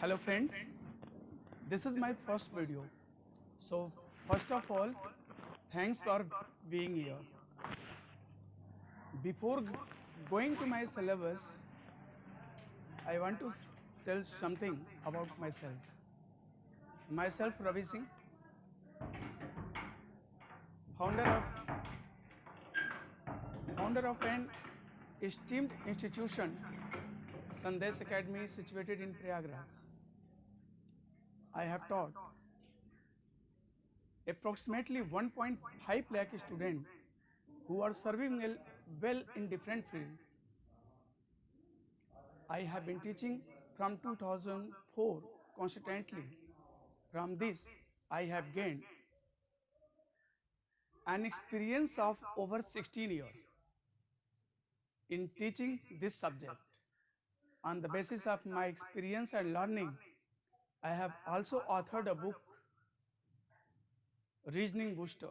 Hello friends, this is my first video. So first of all, thanks for being here. Before going to my syllabus, I want to tell something about myself. Myself Ravi Singh, founder of an esteemed institution, Sandesh Academy situated in Prayagraj. I have taught approximately 1.5 lakh students who are serving well in different fields. I have been teaching from 2004 constantly. From this, I have gained an experience of over 16 years in teaching this subject. On the basis of my experience and learning, I have also authored a book, Reasoning Booster.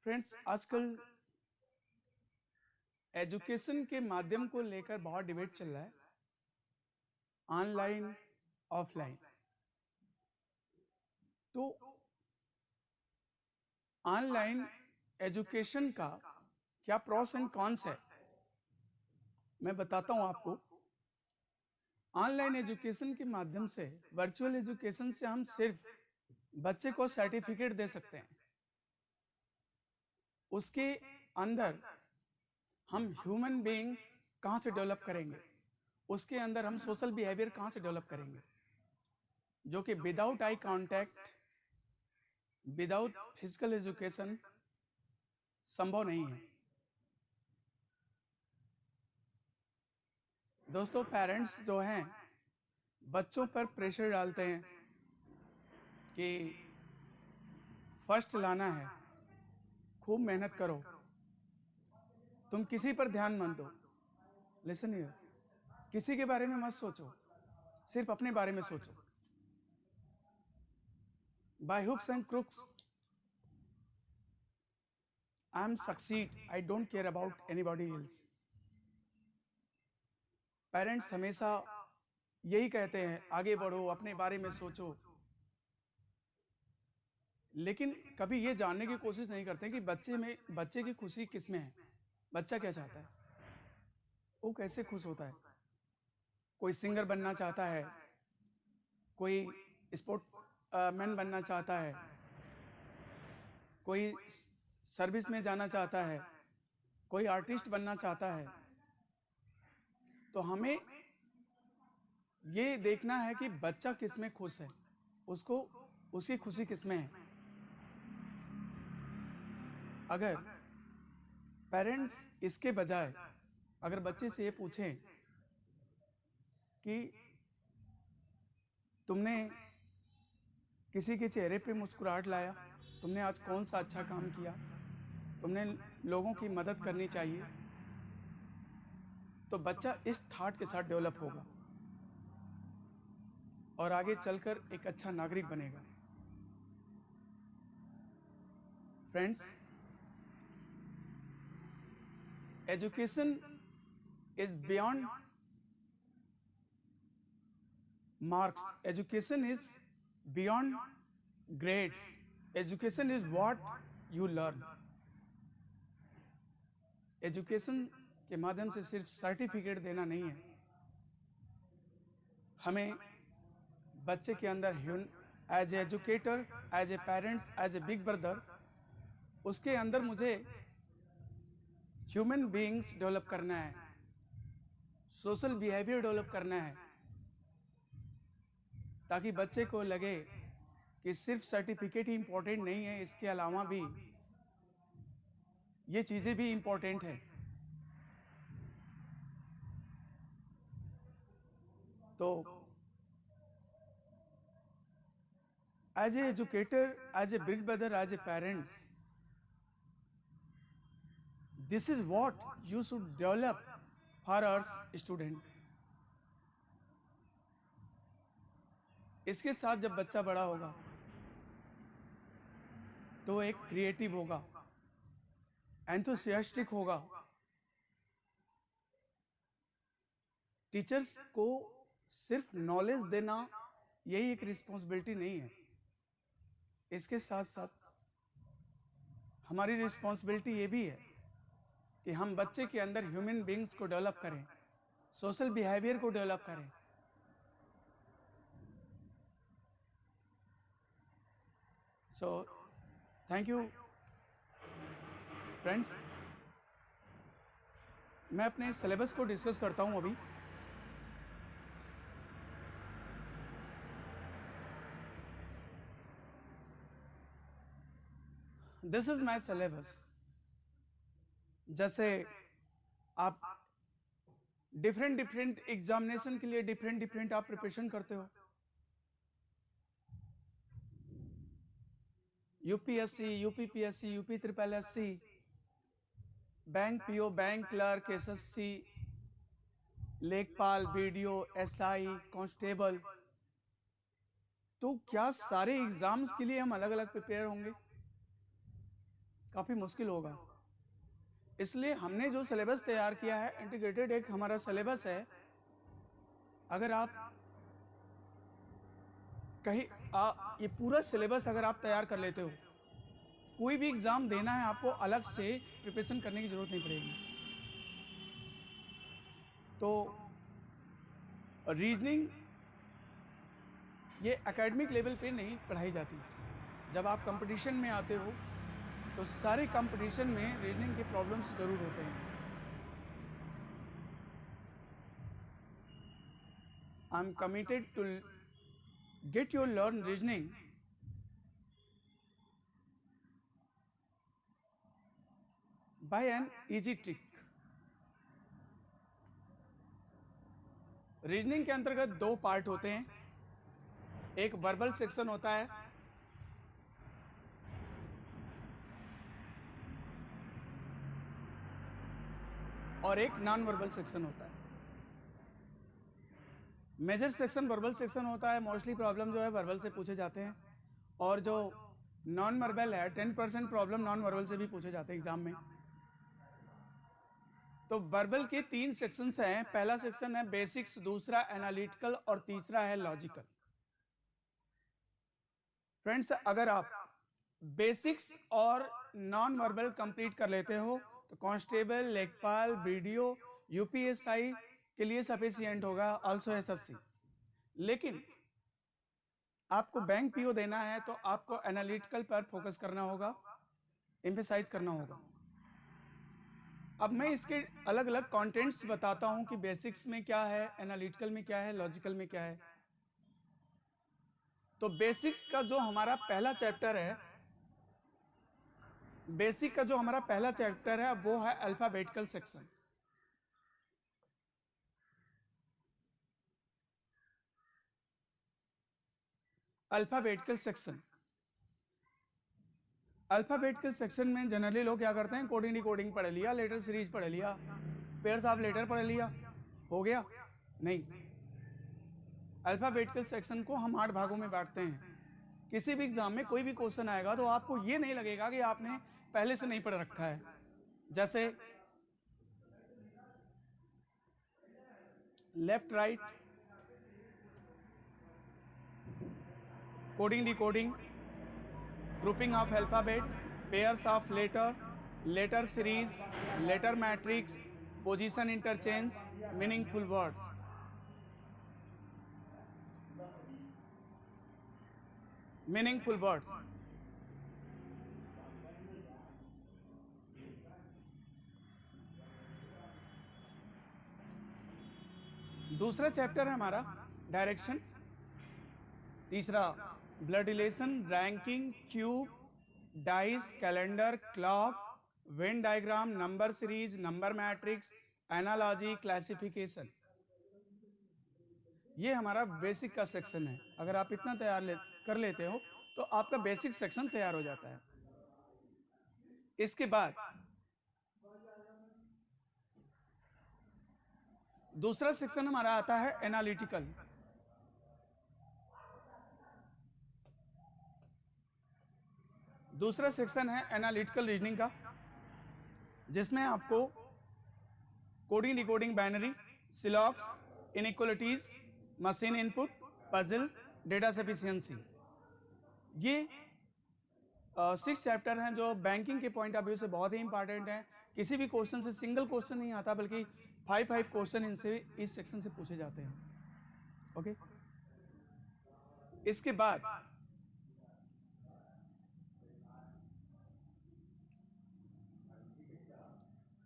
Friends, आजकल education के माध्यम को लेकर बहुत debate चल रहा है, online offline. तो ऑनलाइन एजुकेशन का क्या प्रोस एंड कॉन्स है, मैं बताता हूं आपको। ऑनलाइन एजुकेशन के माध्यम से, वर्चुअल एजुकेशन से हम सिर्फ बच्चे को सर्टिफिकेट दे सकते हैं, उसके अंदर हम ह्यूमन बीइंग कहाँ से डेवलप करेंगे, उसके अंदर हम सोशल बिहेवियर कहाँ से डेवलप करेंगे, जो कि without eye contact, without physical education संभव नहीं है। दोस्तों, पेरेंट्स जो हैं बच्चों पर प्रेशर डालते हैं कि फर्स्ट लाना है, खूब मेहनत करो, तुम किसी पर ध्यान मत दो। लिसन हियर, किसी के बारे में मत सोचो, सिर्फ अपने बारे में सोचो। By hooks and crooks I am succeed, I don't care about anybody else. Parents हमेशा यही कहते हैं, आगे बढ़ो, अपने बारे में सोचो, लेकिन कभी ये जानने की कोशिश नहीं करते कि बच्चे की खुशी किस में है, बच्चा क्या चाहता है, वो कैसे खुश होता है। कोई सिंगर बनना चाहता है, कोई स्पोर्ट मैन बनना चाहता है, कोई सर्विस में जाना चाहता है, कोई आर्टिस्ट बनना चाहता है। तो हमें ये देखना है कि बच्चा किस में खुश है, उसको उसकी खुशी किस में है। अगर पेरेंट्स इसके बजाय अगर बच्चे से ये पूछें कि तुमने किसी के चेहरे पे मुस्कुराहट लाया, तुमने आज कौन सा अच्छा काम किया, तुमने लोगों की मदद करनी चाहिए, तो बच्चा इस थॉट के साथ डेवलप होगा और आगे चलकर एक अच्छा नागरिक बनेगा। Friends, education is beyond marks, education is beyond grades, education is what you learn। Education के माध्यम से सिर्फ सर्टिफिकेट देना नहीं है, हमें बच्चे के अंदर as a educator, as a parents, as a big brother, उसके अंदर मुझे ह्यूमन बीइंग्स डेवलप करना है, सोशल बिहेवियर डेवलप करना है, ताकि बच्चे को लगे कि सिर्फ सर्टिफिकेट ही इंपॉर्टेंट नहीं है, इसके अलावा भी ये चीज़ें भी इंपॉर्टेंट है। तो as a educator, as a big brother, as a parents, this is what you should develop for our student. इसके साथ जब बच्चा बड़ा होगा तो एक क्रिएटिव होगा, एंथुसियास्टिक होगा, टीचर्स को सिर्फ नॉलेज देना यही एक रिस्पॉन्सिबिलिटी नहीं है, इसके साथ साथ हमारी रिस्पॉन्सिबिलिटी ये भी है कि हम बच्चे के अंदर ह्यूमन बींग्स को डेवलप करें, सोशल बिहेवियर को डेवलप करें। So thank you friends. मैं अपने सिलेबस को डिस्कस करता हूं अभी। This is my syllabus. जैसे आप डिफरेंट एग्जामिनेशन के लिए डिफरेंट आप प्रिपरेशन करते हो। UPSC, UPPSC, UP triple SC, bank PO, bank clerk, SSC, लेखपाल, बीडीओ, एसआई, कांस्टेबल। तो क्या सारे एग्जाम्स के लिए हम अलग अलग प्रिपेयर होंगे? काफी मुश्किल होगा। इसलिए हमने जो सिलेबस तैयार किया है, इंटीग्रेटेड एक हमारा सिलेबस है। अगर आप कहीं ये पूरा सिलेबस अगर आप तैयार कर लेते हो, कोई भी एग्जाम देना है आपको अलग से प्रिपरेशन करने की जरूरत नहीं पड़ेगी। तो रीजनिंग ये एकेडमिक लेवल पे नहीं पढ़ाई जाती। जब आप कंपटीशन में आते हो तो सारे कंपटीशन में रीजनिंग के प्रॉब्लम्स जरूर होते हैं। I am committed to get your learn reasoning by an easy trick. Reasoning के अंतर्गत दो पार्ट होते हैं, एक वर्बल सेक्शन होता है और एक नॉन वर्बल सेक्शन होता है। मेजर सेक्शन वर्बल सेक्शन होता है, मोस्टली प्रॉब्लम जो है वर्बल से पूछे जाते हैं, और जो नॉन वर्बल है 10% प्रॉब्लम नॉन वर्बल से भी पूछे जाते हैं एग्जाम में। तो वर्बल के 3 सेक्शंस हैं। पहला सेक्शन है बेसिक्स, दूसरा एनालिटिकल और तीसरा है लॉजिकल। फ्रेंड्स, अगर आप बेसिक्स और नॉन वर्बल कंप्लीट कर लेते हो तो कांस्टेबल, लेखपाल, बीडीओ, यूपीएसआई के लिए सफिशिएंट होगा, ऑल्सो एसएससी। लेकिन आपको बैंक पीओ देना है तो आपको एनालिटिकल पर फोकस करना होगा, एम्फेसाइज करना होगा। अब मैं इसके अलग अलग कंटेंट्स बताता हूं कि बेसिक्स में क्या है, एनालिटिकल में क्या है, लॉजिकल में क्या है। तो बेसिक्स का जो हमारा पहला चैप्टर है, बेसिक का जो हमारा पहला चैप्टर है वो है alphabetical section. Alphabetical section, alphabetical section में जनरली लोग क्या करते हैं, कोडिंग डिकोडिंग पढ़ लिया, लेटर सीरीज पढ़ लिया, पेयर्स ऑफ लेटर पढ़ लिया, हो गया। नहीं, अल्फाबेटिकल सेक्शन को हम 8 भागों में बांटते हैं। किसी भी एग्जाम में कोई भी क्वेश्चन आएगा तो आपको ये नहीं लगेगा कि आपने पहले से नहीं पढ़ रखा है। जैसे left right, coding decoding, grouping of alphabet, pairs of letter, letter series, letter matrix, position interchange, meaningful words. Meaningful words, दूसरा चैप्टर है हमारा डायरेक्शन, तीसरा blood relation, ranking, cube, dice, calendar, clock, Venn diagram, number series, number matrix, analogy, classification. ये हमारा basic का section है। अगर आप इतना कर लेते हो तो आपका बेसिक सेक्शन तैयार हो जाता है। इसके बाद दूसरा सेक्शन हमारा आता है एनालिटिकल। दूसरा सेक्शन है एनालिटिकल रीजनिंग का, जिसमें आपको कोडिंग डिकोडिंग, बाइनरी, सिलॉक्स, inequalities, machine input, puzzle, data sufficiency. ये 6 चैप्टर हैं जो बैंकिंग के पॉइंट ऑफ व्यू से बहुत ही इंपॉर्टेंट हैं। किसी भी क्वेश्चन से सिंगल क्वेश्चन नहीं आता, बल्कि 5 क्वेश्चन इनसे इस सेक्शन से पूछे जाते हैं। ओके, इसके बाद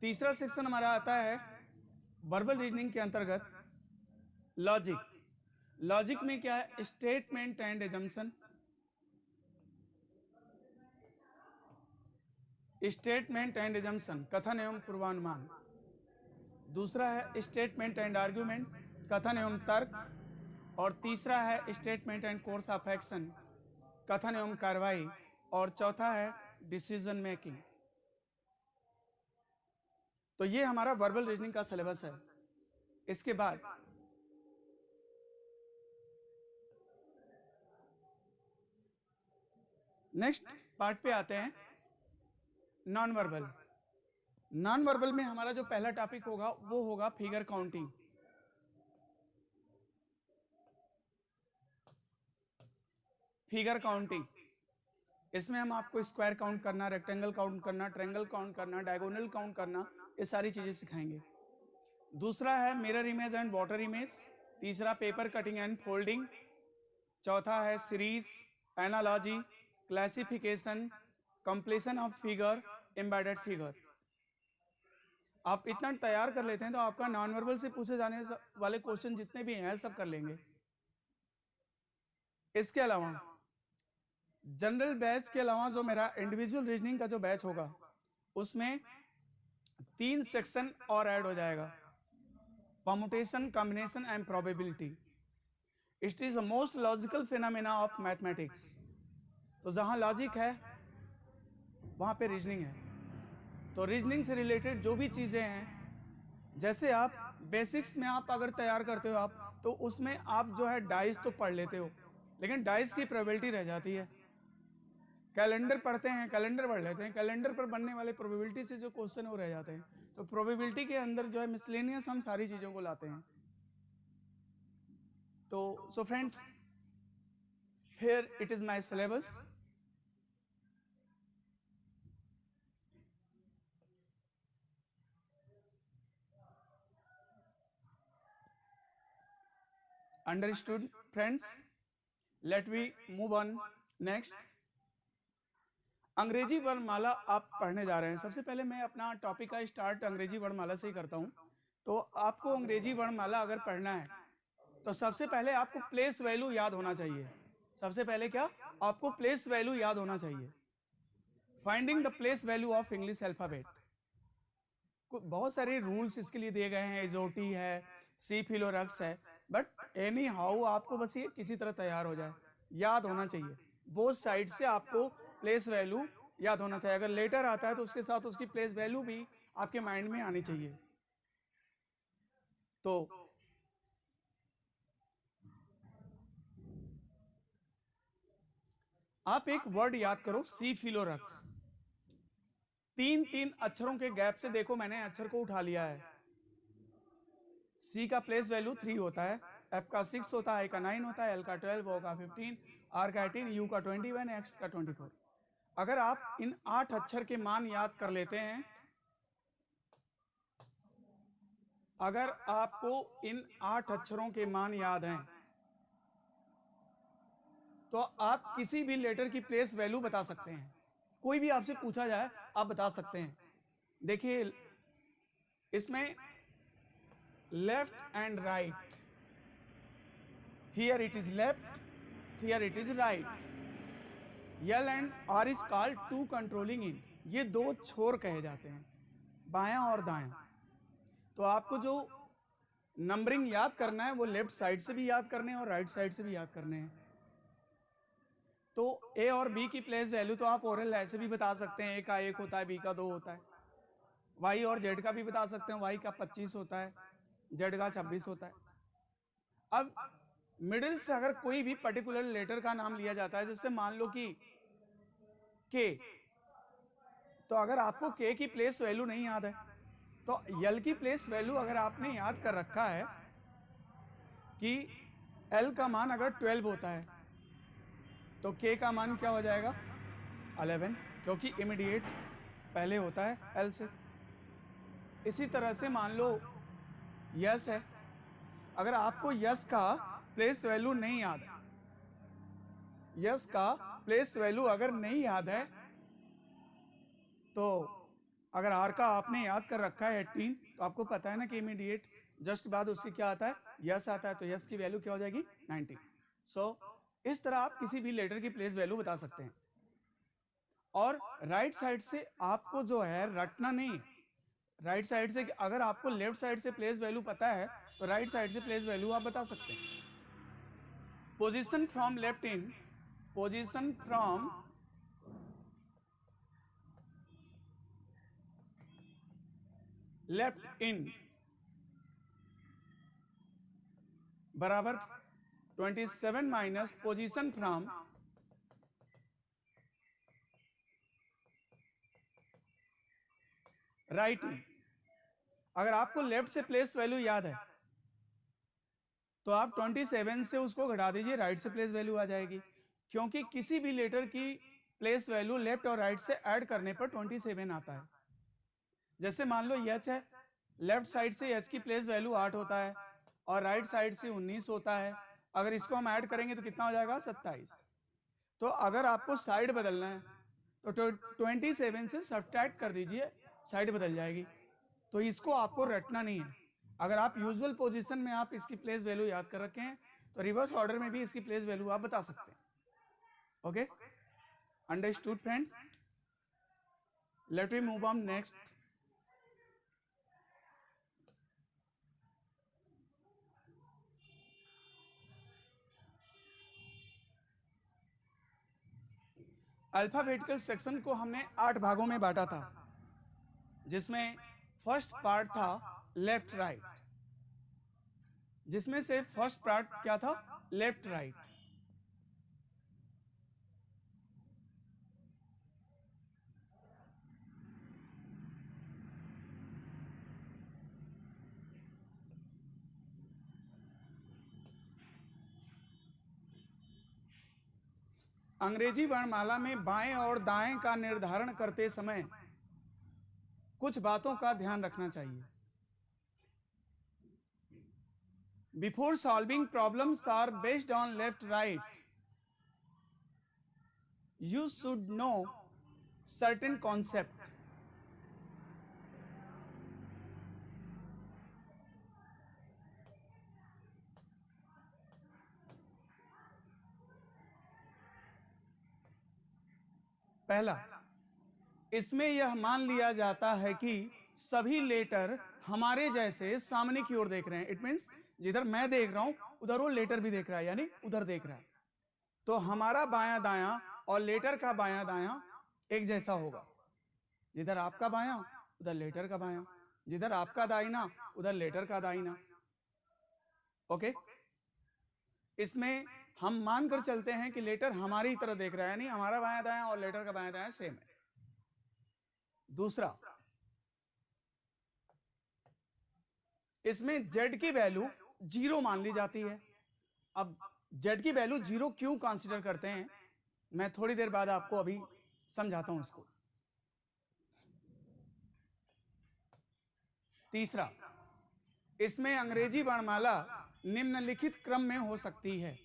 तीसरा सेक्शन हमारा आता है वर्बल रीजनिंग के अंतर्गत लॉजिक। लॉजिक में क्या है? Statement and assumption, statement and assumption, कथन एवं पूर्वानुमान। दूसरा है स्टेटमेंट एंड आर्ग्यूमेंट, कथन एवं तर्क। और तीसरा है statement and course of action, कथन एवं कार्रवाई। और चौथा है डिसीजन मेकिंग। तो ये हमारा वर्बल रीजनिंग का सिलेबस है। इसके बाद नेक्स्ट पार्ट पे आते हैं, नॉन वर्बल। नॉन वर्बल में हमारा जो पहला टॉपिक होगा वो होगा फिगर काउंटिंग। फिगर काउंटिंग, इसमें हम आपको स्क्वायर काउंट करना, रेक्टेंगल काउंट करना, ट्रायंगल काउंट करना, डायगोनल काउंट करना, ये सारी चीजें सिखाएंगे। दूसरा है mirror image and water image. तीसरा पेपर कटिंग एंड फोल्डिंग। चौथा है series, analogy, classification, completion of figure, embedded figure. आप इतना तैयार कर लेते हैं तो आपका नॉन वर्बल से पूछे जाने वाले क्वेश्चन जितने भी हैं सब कर लेंगे। इसके अलावा जनरल बैच के अलावा जो मेरा इंडिविजुअल रीजनिंग का जो बैच होगा उसमें 3 सेक्शन और ऐड हो जाएगा, permutation, combination and probability. It is the most logical phenomena of mathematics. तो जहां लॉजिक है वहां पे रीजनिंग है। तो रीजनिंग से रिलेटेड जो भी चीजें हैं, जैसे आप बेसिक्स में आप अगर तैयार करते हो आप, तो उसमें आप जो है डाइस तो पढ़ लेते हो, लेकिन डाइस की प्रोबेबिलिटी रह जाती है। कैलेंडर पढ़ते हैं, कैलेंडर पढ़ लेते हैं, कैलेंडर पर बनने वाले प्रोबेबिलिटी से जो क्वेश्चन है वो रह जाते हैं। तो प्रोबेबिलिटी के अंदर जो है मिसलेनियस हम सारी चीजों को लाते हैं। तो so friends, here it is my syllabus. Understood friends, let we move on next. अंग्रेजी वर्णमाला आप पढ़ने जा रहे हैं। सबसे पहले मैं अपना टॉपिक का स्टार्ट अंग्रेजी वर्णमाला से ही करता हूं। तो आपको अंग्रेजी वर्णमाला अगर पढ़ना है तो सबसे पहले आपको प्लेस वैल्यू याद होना चाहिए। सबसे पहले क्या? आपको प्लेस वैल्यू याद होना चाहिए। Finding the place value of English alphabet. बहुत सारे रूल्स इसके लिए दिए गए हैं, एजोटी है, सी फिलोरक्स है, बट एनी हाउ आपको बस ये किसी तरह तैयार हो जाए, याद होना चाहिए। बोथ साइड से आपको प्लेस वैल्यू याद होना चाहिए। अगर लेटर आता है तो उसके साथ उसकी प्लेस वैल्यू भी आपके माइंड में आनी चाहिए। तो आप एक वर्ड याद करो, सी फिलोरक्स। 3 अक्षरों के गैप से देखो, मैंने अक्षर को उठा लिया है। सी का प्लेस वैल्यू 3 होता है, एफ का 6 होता है, आई का 9 होता है, एल का 12, ओ का 15, आर का 18, यू का 21, एक्स का 24। अगर आप इन 8 अक्षर के मान याद कर लेते हैं, अगर आपको इन 8 अक्षरों के मान याद हैं तो आप किसी भी लेटर की प्लेस वैल्यू बता सकते हैं। कोई भी आपसे पूछा जाए आप बता सकते हैं। देखिए इसमें left and right, here it is left, here it is right. L and R is called to controlling in, ये 2 छोर कहे जाते हैं, बायां और दायां। तो आपको जो नंबरिंग याद करना है वो लेफ्ट साइड से भी याद करने हैं और राइट साइड से भी याद करने हैं। तो ए और बी की प्लेस वैल्यू तो आप ओरल ऐसे भी बता सकते हैं, ए का 1 होता है, बी का 2 होता है। वाई और जेड का भी बता सकते हैं, वाई का 25 होता है, जेड का 26 होता है। अब मिडिल से अगर कोई भी पर्टिकुलर लेटर का नाम लिया जाता है, जैसे मान लो कि के, तो अगर आपको के की प्लेस वैल्यू नहीं याद है तो यल की प्लेस वैल्यू अगर आपने याद कर रखा है कि L का मान अगर 12 होता है तो K का मान क्या हो जाएगा 11, जो कि इमीडिएट पहले होता है L से। इसी तरह से मान लो यस है, अगर आपको यस का प्लेस वैल्यू नहीं याद है, यस का प्लेस वैल्यू अगर नहीं याद है, तो अगर आर का आपने याद कर रखा है 18, तो आपको पता है ना कि इमीडिएट जस्ट बाद उसके क्या आता है, यस आता है, तो यस की वैल्यू क्या हो जाएगी 19। सो इस तरह आप किसी भी लेटर की प्लेस वैल्यू बता सकते हैं। और राइट साइड से आपको जो है रटना नहीं है, राइट साइड से अगर आपको लेफ्ट साइड से प्लेस वैल्यू पता है तो राइट साइड से प्लेस वैल्यू आप बता सकते हैं। Position from left in, position from left in बराबर 27 माइनस पोजीशन फ्रॉम राइट इन। अगर आपको लेफ्ट से प्लेस वैल्यू याद है तो आप 27 से उसको घटा दीजिए, राइट से प्लेस वैल्यू आ जाएगी, क्योंकि किसी भी लेटर की प्लेस वैल्यू लेफ्ट और राइट से ऐड करने पर 27 आता है। जैसे मान लो एच है, लेफ्ट साइड से एच की प्लेस वैल्यू 8 होता है और राइट साइड से 19 होता है। अगर इसको हम ऐड करेंगे तो कितना हो जाएगा 27। तो अगर आपको साइड बदलना है तो 27 से सब्ट्रैक्ट कर दीजिए, साइड बदल जाएगी। तो इसको आपको रटना नहीं है। अगर आप यूजुअल पोजीशन में आप इसकी प्लेस वैल्यू याद कर रखे हैं तो रिवर्स ऑर्डर में भी इसकी प्लेस वैल्यू आप बता सकते हैं। Okay, understood friend? Let me move on next. Alphabetical section को हमने 8 भागों में बांटा था, जिसमें फर्स्ट पार्ट था लेफ्ट राइट, जिसमें से फर्स्ट पार्ट क्या था, लेफ्ट राइट। अंग्रेजी वर्णमाला में बाएं और दाएं का निर्धारण करते समय कुछ बातों का ध्यान रखना चाहिए। Before solving problems are based on left right, you should know certain concept. पहला, इसमें यह मान लिया जाता है कि सभी लेटर हमारे जैसे सामने की ओर देख रहे हैं। इट मीन्स जिधर मैं देख रहा हूं उधर वो लेटर भी देख रहा है, यानी उधर देख रहा है। तो हमारा बायां दायां और लेटर का बायां दायां एक जैसा होगा। जिधर आपका बायां उधर लेटर का बायां, जिधर आपका दाहिना उधर लेटर का दाहिना। ओके, इसमें हम मानकर चलते हैं कि लेटर हमारी तरह देख रहा है, यानी हमारा बायां दायां और लेटर का बायां दायां सेम है। दूसरा, इसमें जेड की वैल्यू 0 मान ली जाती है। अब जेड की वैल्यू 0 क्यों कंसीडर करते हैं, मैं थोड़ी देर बाद आपको अभी समझाता हूं इसको। तीसरा, इसमें अंग्रेजी वर्णमाला निम्नलिखित क्रम में हो सकती है।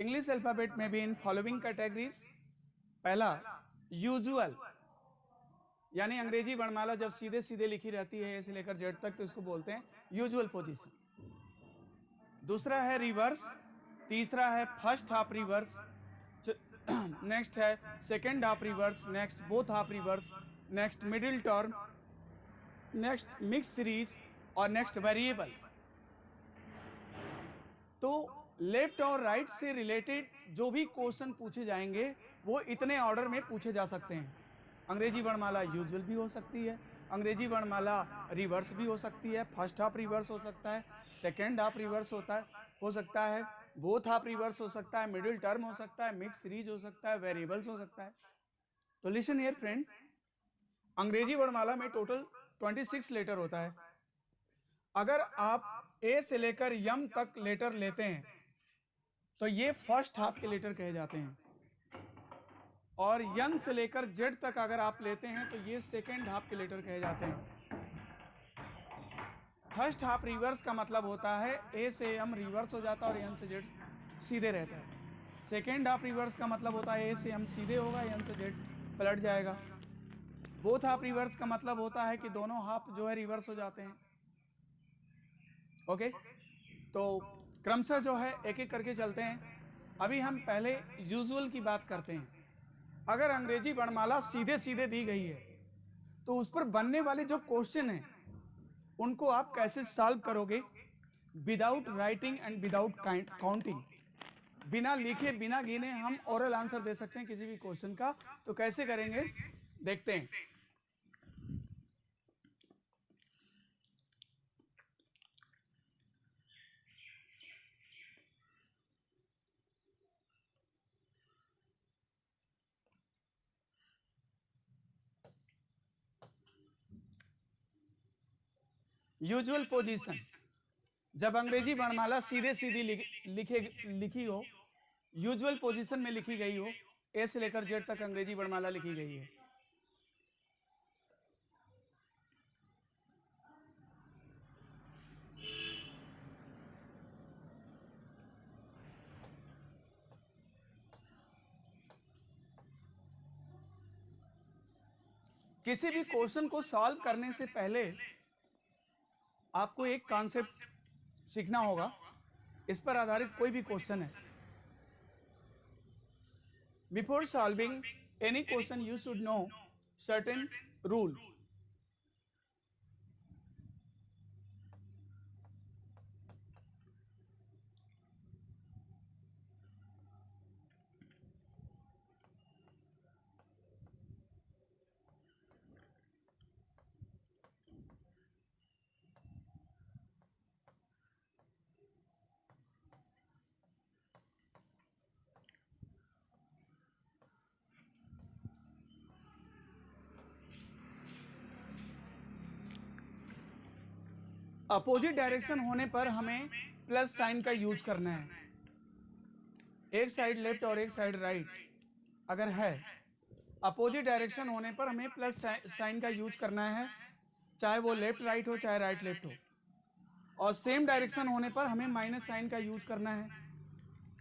इंग्लिश अल्फाबेट में भी इन फॉलोइंग कैटेगरीज। पहला, यूजुअल, यानी अंग्रेजी वर्णमाला जब सीधे सीधे लिखी रहती है ए से लेकर जेड तक तो इसको बोलते हैं यूजुअल पोजीशन। दूसरा है रिवर्स, तीसरा है फर्स्ट हाफ रिवर्स, नेक्स्ट है second half reverse, next both half reverse, next middle term, next mix series और नेक्स्ट वेरिएबल। तो लेफ्ट और राइट से रिलेटेड जो भी क्वेश्चन पूछे जाएंगे वो इतने ऑर्डर में पूछे जा सकते हैं। अंग्रेजी वर्णमाला यूजुअल भी हो सकती है, अंग्रेजी वर्णमाला रिवर्स भी हो सकती है, फर्स्ट हाफ रिवर्स हो सकता है, सेकेंड हाफ रिवर्स हो सकता है, बोथ हाफ रिवर्स हो सकता है, मिडिल टर्म हो सकता है, मिक्स सीरीज हो सकता है, वेरिएबल्स हो सकता है। तो लिसन हियर फ्रेंड, अंग्रेजी वर्णमाला में टोटल 26 लेटर होता है। अगर आप ए से लेकर यम तक लेटर लेते हैं तो ये फर्स्ट हाफ के लेटर कहे जाते हैं, और यन से लेकर जेड तक अगर आप लेते हैं तो ये सेकेंड हाफ के लेटर कहे जाते हैं। फर्स्ट हाफ रिवर्स का मतलब होता है ए से एम रिवर्स हो जाता है और एन से जेड सीधे रहता है। सेकेंड हाफ रिवर्स का मतलब होता है ए से एम सीधे होगा, एन से जेड पलट जाएगा। बोथ हाफ रिवर्स का मतलब होता है कि दोनों हाफ जो है रिवर्स हो जाते हैं। ओके, तो क्रमशः जो है एक एक करके चलते हैं। अभी हम पहले यूजुअल की बात करते हैं। अगर अंग्रेजी वर्णमाला सीधे सीधे दी गई है तो उस पर बनने वाले जो क्वेश्चन हैं उनको आप कैसे सॉल्व करोगे without writing and without counting. बिना लिखे बिना गिने हम ओरल आंसर दे सकते हैं किसी भी क्वेश्चन का। तो कैसे करेंगे देखते हैं। यूजुअल पोजीशन, जब अंग्रेजी वर्णमाला सीधे सीधी लिखी हो, यूजुअल पोजीशन में लिखी गई हो, ए से लेकर जेड तक अंग्रेजी वर्णमाला लिखी गई है। किसी भी क्वेश्चन को सॉल्व करने से पहले आपको एक कॉन्सेप्ट सीखना होगा। इस पर आधारित कोई भी क्वेश्चन है। Before solving any question you should know certain rule. Opposite direction होने पर हमें प्लस साइन का यूज करना है। एक साइड लेफ्ट और एक साइड राइट अगर है, अपोजिट डायरेक्शन होने पर हमें प्लस साइन का यूज करना है, चाहे वो लेफ्ट राइट हो चाहे राइट लेफ्ट हो। और सेम डायरेक्शन होने पर हमें माइनस साइन का यूज करना है,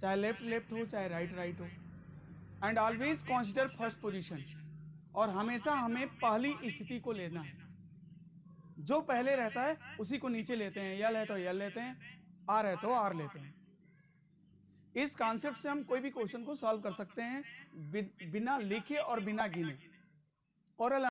चाहे लेफ्ट लेफ्ट हो चाहे राइट राइट हो। And always consider first position, और हमेशा हमें पहली स्थिति को लेना है। जो पहले रहता है उसी को नीचे लेते हैं। यल है तो यल लेते हैं, आर है तो आर लेते हैं। इस कॉन्सेप्ट से हम कोई भी क्वेश्चन को सॉल्व कर सकते हैं बिना लिखे और बिना गिने। ओरल